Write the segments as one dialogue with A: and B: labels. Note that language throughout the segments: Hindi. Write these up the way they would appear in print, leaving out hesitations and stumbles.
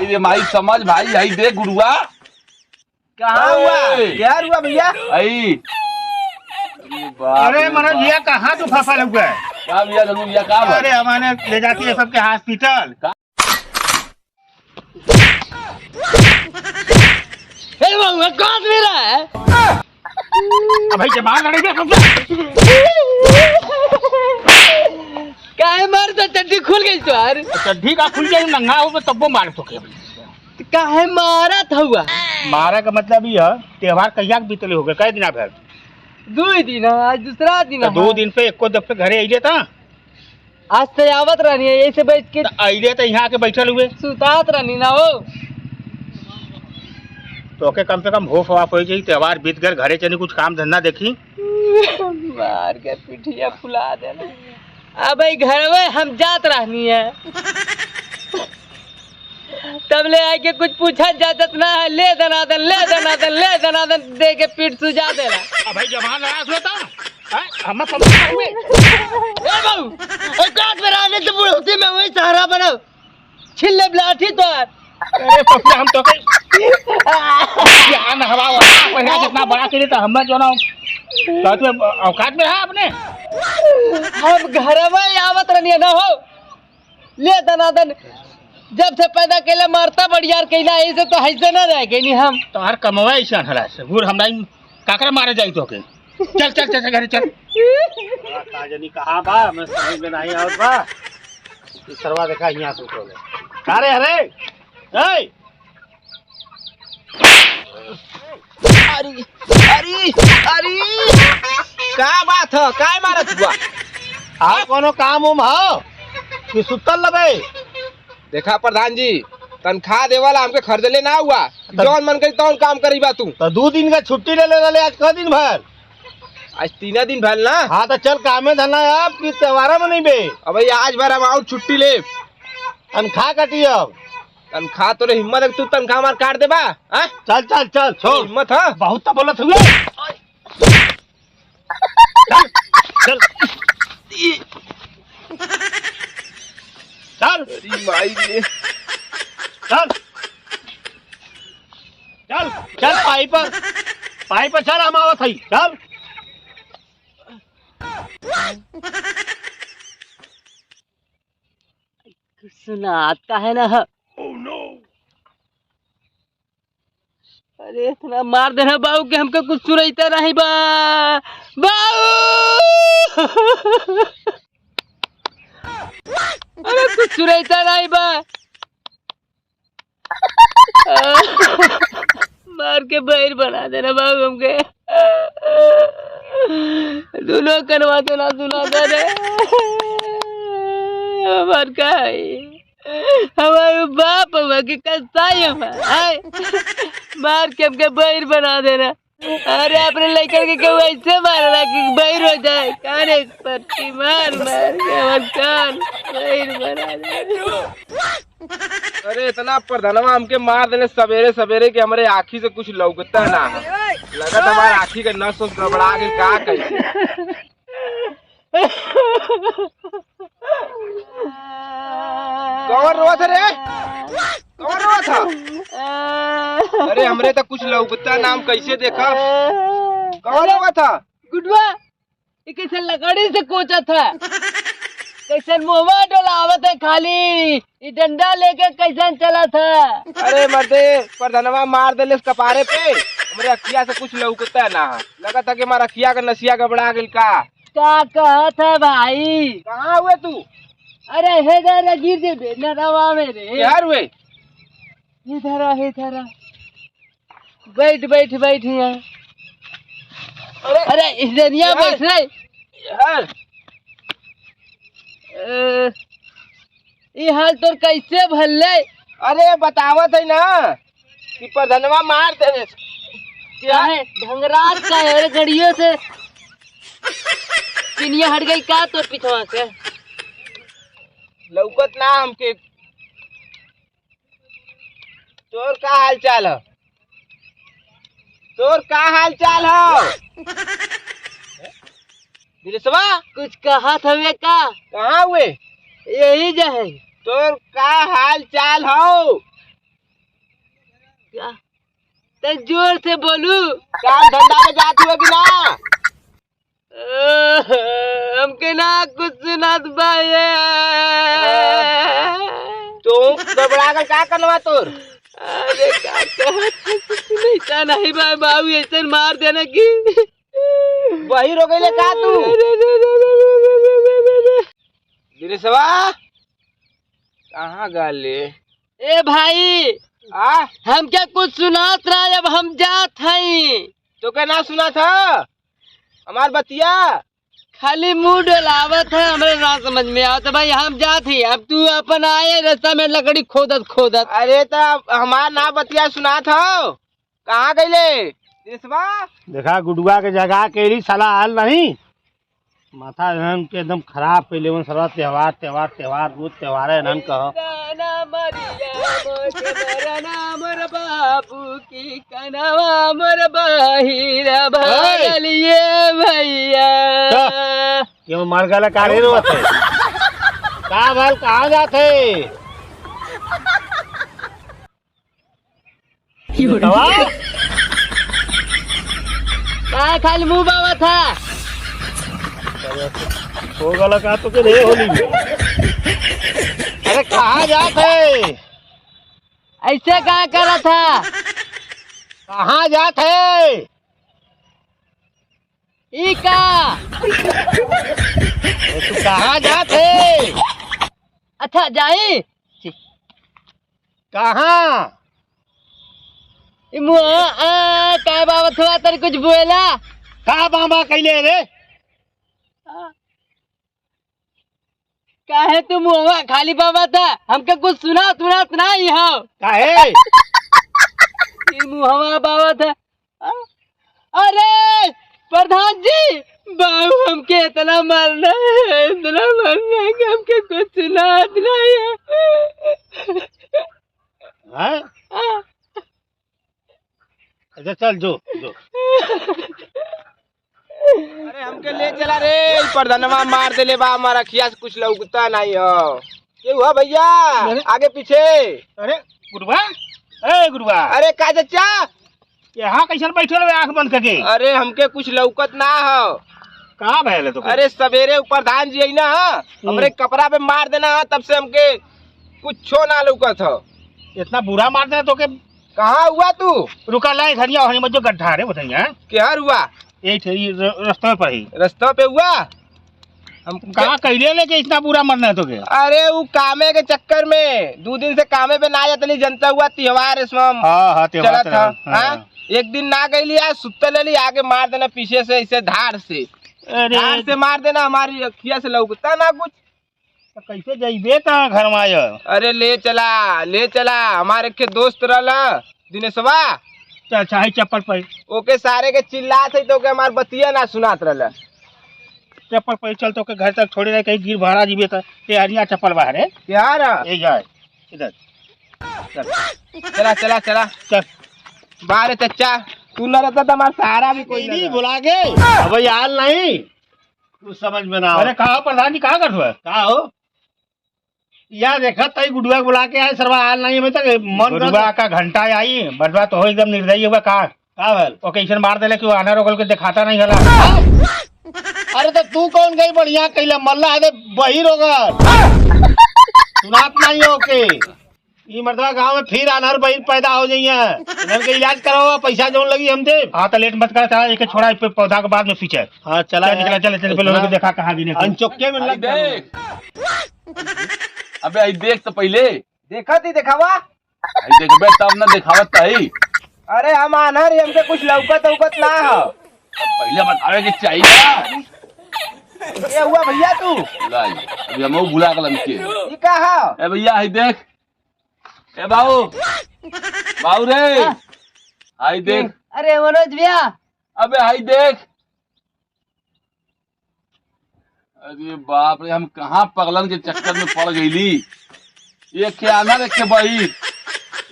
A: ये माई समझ भाई यही देख गुरुआ
B: कहाँ हुआ क्या हुआ भैया?
C: अरे मनोज भैया कहाँ तू फसल हुआ है?
A: क्या भैया जरूर भैया क्या
C: अरे हमारे ले जाती है सबके हॉस्पिटल।
B: कौन मेरा है
C: भाई जबान लड़ेगा
B: काहे मार तो चड्डी खुल गई यार।
C: चड्डी का खुल गई नंगा हो तब मार तो
B: काहे मारा था हुआ?
C: मारा का मतलब ये त्योहार कहिया बीतले हो गए कै दिन भर?
B: 2 दिन आज दूसरा दिन।
C: 2 दिन पे एको दफे घरे अइले था।
B: आज से आवत रहनी है यही से बैठ के
C: अइले तो यहाँ आके बैठल हुए
B: सुतात रहनी ना हो
C: तो के कम से कम होफ वाफ हो जाई त्योहार बीत गए घरे चली कुछ काम धंधा देखी।
B: मार के पिठिया फुला देना। अब भाई घर में हम जात रहनी है तब ले आके कुछ पूछा जात ना है ले दनादन ले दनादन ले दनादन दे के पीठ सुझा देना।
C: अब भाई जवान लड़ा होता हम समझ हुए
B: ए बाबू और काट में रहने से बुढ़ौती में वही सहारा बनाओ छिल्ले लाठी तो
C: अरे पप्पू हम तो ज्ञान हवा वाला जितना बड़ा के तो हम जो ना तो औकात में रहा आपने।
B: हम घर में आवत रहनी ना हो ले दनादन जब से पैदा केला मारता बढ़िया केला ऐसे तो ऐसे ना रह गई हम
C: तो हर कमवा ऐसा हला से गुर हमरा काकरा मारे जाई तो के चल चल चल घर चल काजनी कहां बा मैं समझ में नहीं आवत बा ई सरवा देखा यहां से उठो ले अरे अरे ए
B: अरे अरे अरे का बात है काय मारत हुआ?
C: आ कोनो काम उम हो कि सुतल लबे?
D: देखा प्रधान जी तनख्वाह देवाला हमके खरीदले ना हुआ जौन मन करी तौन काम करी बा तू
C: तो 2 दिन का छुट्टी ले ले आज क दिन भर?
D: आज 3 दिन भैल ना।
C: हाँ तो चल कामे धना अब कि त्योहारा में नहीं बे?
D: अब भाई आज भर हम आउट छुट्टी ले
C: तनख्वाह कटी अब
D: तनख्वाह तोरे हिम्मत है तू तनख्वाह मार काट दे बा
C: चल चल चल छोड़
D: हिम्मत है
C: बहुत तो बोलत हुए चल चल चल चल चल पाई पर चल हम आवत हई चल
B: सुनाता है ना। अरे इतना मार देना बाबू के हमको कुछ सुरैता नहीं बा बाबू अरे कुछ सुरैता नहीं बा मार के बहिर बना देना बाबू हमके दोनों करवा देना सुना दे हमार का हमारे बाप हुआ कि कसाई मार के हमके बहिर बना देना। अरे अपने लड़कर के क्यों ऐसे मारना कि बहिर हो जाए कान एक पट्टी मार मार के हमारे कान बहिर बना देना।
D: अरे इतना प्रधानवा हमके मार देने सवेरे सवेरे के हमारे आँखी से कुछ लौकता ना लगा हमारे आँखी के नस उस गड़बड़ा के का कैसे कौन रोआ था रे कौन रोआ था? अरे हमरे तो कुछ लौकता नाम कैसे देखा कौन रोआ था?
B: गुडवा ये कैसे लकड़ी से कोचा था कैसे मुँहवा डोलावत है खाली ये डंडा लेके कैसे चला था?
D: अरे मर्दे प्रधानवा मार देले कपारे पे हमरे अखिया से कुछ लौकता ना लगा था कि हमारा अखिया का नसिया गबड़ा गेल का
B: कहा था भाई?
D: कहाँ हुए तू?
B: अरे हे जरा गिर दे नरवा में रे
D: यार हुए
B: इधर बैठ बैठ बैठ यहाँ। अरे इस दुनिया बैठ रहे
D: यार
B: ये हाल तो कैसे भले?
D: अरे बतावत है ना कि प्रधानवा मार देने
B: क्या है भंगराज का है गड़ियों से पिनिया हट गई का तो पिछवा से
D: लौकत ना हमके तोर का हाल चाल है? तोर का हाल चाल है? दिलसवा
B: कुछ कहा था वे का?
D: कहाँ हुए?
B: यही जो है
D: तोर का हाल चाल हो?
B: क्या तो जोर से बोलू।
D: काम धंधा में जाती हो कि ना?
B: हमके ना कुछ सुनात भाई।
D: तू घबरा कर क्या करवा तोर?
B: अरे काका नहीं नहीं भाई बाबू ऐसे मार देना की
D: वही रो गई का तू? दिनेशवा कहाँ गाले?
B: ए भाई
D: आ
B: हम क्या कुछ सुनात रहा जब हम जात हई
D: तो क्या ना सुना था हमार बतिया?
B: खाली मुंह डोलावत है हमें ना समझ में आवत भाई। हम जात ही अब तू अपन आए रास्ता में लकड़ी खोदत खोदत।
D: अरे तो हमार ना बतिया सुना था कहाँ गईले दिनेशवा?
C: देखा गुडुआ के जगह के लिए साला हाल नहीं माथा इन्हन के एकदम खराब कैले वन साला त्योहार त्योहार त्योहार रोज त्योहार है इन्हन कहो।
B: गाना मरिया मोके मरना मोर बाबू की कनवा मोर बहिरा भगलिए भैया।
C: क्यों मर गए काहे रोत है? का भाल कहाँ जाते?
B: का खाली मुंह बाबा था
C: हो गला का तो के नहीं होली में। अरे कहाँ जाते?
B: ऐसे क्या करा था?
C: कहाँ जाते?
B: ई का
C: तू कहाँ जाते?
B: अच्छा जाई
C: कहाँ?
B: ई मुआ का बाबा थोड़ा तर कुछ बोला
C: का बाबा कैले रे?
B: काहे तुम हुआ खाली बाबा था हमके कुछ सुना नहीं हो
C: काहे?
B: मुहवा बाबा था। अरे प्रधान जी बाबू हमके इतना मारना है कि हमके कुछ सुना नहीं है।
C: हैं? अच्छा चल जो जो।
D: अरे हमके ले चला रे प्रधानवा मार दे ले बा हमारा खिया से कुछ लौकता नहीं हो। ये हुआ भैया आगे पीछे?
C: अरे गुरुआ ए गुरुआ
D: अरे का चचा
C: यहाँ कैसे बैठे रहे आँख बंद करके?
D: अरे हमके कुछ लौकत ना हो।
C: कहाँ भैल तो?
D: अरे सवेरे प्रधान जी आई ना हमरे कपड़ा पे मार देना तब से हमके कुछ ना लौकत हो।
C: इतना बुरा मारते हैं तो के?
D: कहाँ हुआ तू?
C: रुका लाई घरिया वहीं में जो गड्ढा है बताइए।
D: क्या हुआ?
C: यही रास्ते पर ही
D: रास्ता पे हुआ। हम
C: कहाँ कैले ले के इतना बुरा मरना है तो के?
D: अरे वो कामे के चक्कर में 2 दिन से कामे पे ना जाते जनता हुआ त्योहार इसमें
C: हाँ
D: चला था। हाँ एक दिन ना गई लिया सुत्ते ले ली आगे मार देना पीछे से ऐसे धार से मार देना हमारी अखिया से लौकता ना कुछ।
C: तो कैसे जाइबे कहाँ घर में आया?
D: अरे ले चला हमारे के दोस्त रहला दिनेशवा।
C: चल चाहे चप्पल पर
D: ओके सारे के चिल्लात है तो के हमार बतिया ना सुनात रहला।
C: चप्पल पर चल तो के घर तक छोड़े रहे कहीं गिर भाड़ा जीबे तो ये हरिया चप्पल बाहर है
D: क्या रहा?
C: ये जाए इधर
D: चला
C: चल
D: बारे चचा तू न रहता तो हमारा सहारा भी कोई
C: नहीं
D: नहीं।
C: बुला के अब यार नहीं तू समझ में ना। अरे कहा प्रधान जी कहाँ कर कहा हो यार देखा तई गुडुआ बुला के आए सरवा हाल नहीं में तक मन गुडुआ का घंटा आई बटवा तो हो एकदम निर्दयी हुआ का भल ओ कैसे मार देले कि आना रोकल के दिखाता नहीं हला। अरे तो तू कौन गई बढ़िया कैला मल्ला है वही रोगल सुनात नहीं हो के ये मर्दवा गांव में फिर अनहर बहिर पैदा हो जाइए इधर के इलाज कराओ पैसा जोन लगी हम दे। हाँ तो लेट मत कर चला एक छोड़ा पौधा के बाद में पीछे। हाँ चला निकला चले पहले देखा कहाँ गिने अनचोके में लग
A: देख अबे आई देख तो पहले
D: देखा थी दिखावा।
A: आई देखबे तब ना दिखावत तई।
D: अरे हम अनहर हमके कुछ लौकत ना हो।
A: पहले बतावे कि चाहिए
D: ये हुआ भैया तू
A: लाई अभी हम भुला गलम के
D: ये कहा?
A: ए भैया आई देख ए बाबू रे आई देख।
B: अरे मनोज भैया
A: अबे आई देख। अरे बाप रे हम कहाँ पगलन के चक्कर में पड़ गईली। ये क्या आनर के बही ये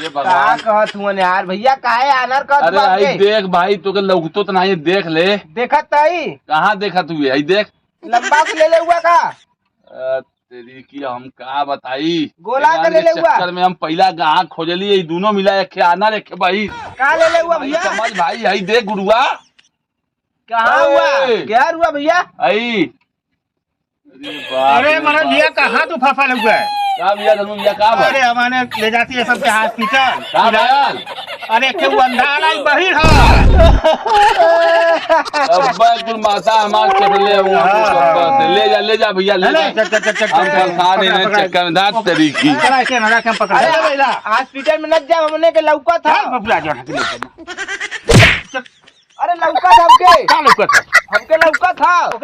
D: का
A: भगवान
D: कहत हुआ यार भैया काहे अनहर कहत
A: अरे आई देख भाई तो के लौकतो तो नहीं देख ले।
D: देखत तई
A: कहाँ देखा तू आई देख
D: लंबा से ले हुआ का
A: तेरी की हम का बताई
B: गोला
A: यार
B: के ले
A: के
B: ले हुआ।
A: चक्कर में हम पहला गाँव खोजली ये दोनों मिला एक आना रखे भाई
B: कहाँ ले ले हुआ
A: भाई
B: भैया?
A: समझ भाई यही देख गुरुआ
B: कहाँ हुआ?
A: ए!
B: क्या हुआ भैया?
A: आई अरे बाप
C: अरे
A: रे
C: मगर
A: बाप।
C: भैया कहाँ तू फंसा हुआ है?
A: का भैया धनु भैया का
C: अरे
A: भाई
C: हमारे ले जाती है सबके हॉस्पिटल।
A: का भैया
C: अरे क्यों अंधा नहीं बहिर है।
A: अब कुल माता हमार चले ले जा भैया ले जा
C: चल चल चल
A: हम फंसा नहीं चक्कर में दांत तेरी की
C: चला इसे ना हम पकड़।
B: अरे
C: अरे भैया
B: हॉस्पिटल में न जा, हमने के लौका था।
C: चल बबुआ जो ढक ले।
B: अरे लौका था हमके,
C: का लौका था?
B: हमके लौका था।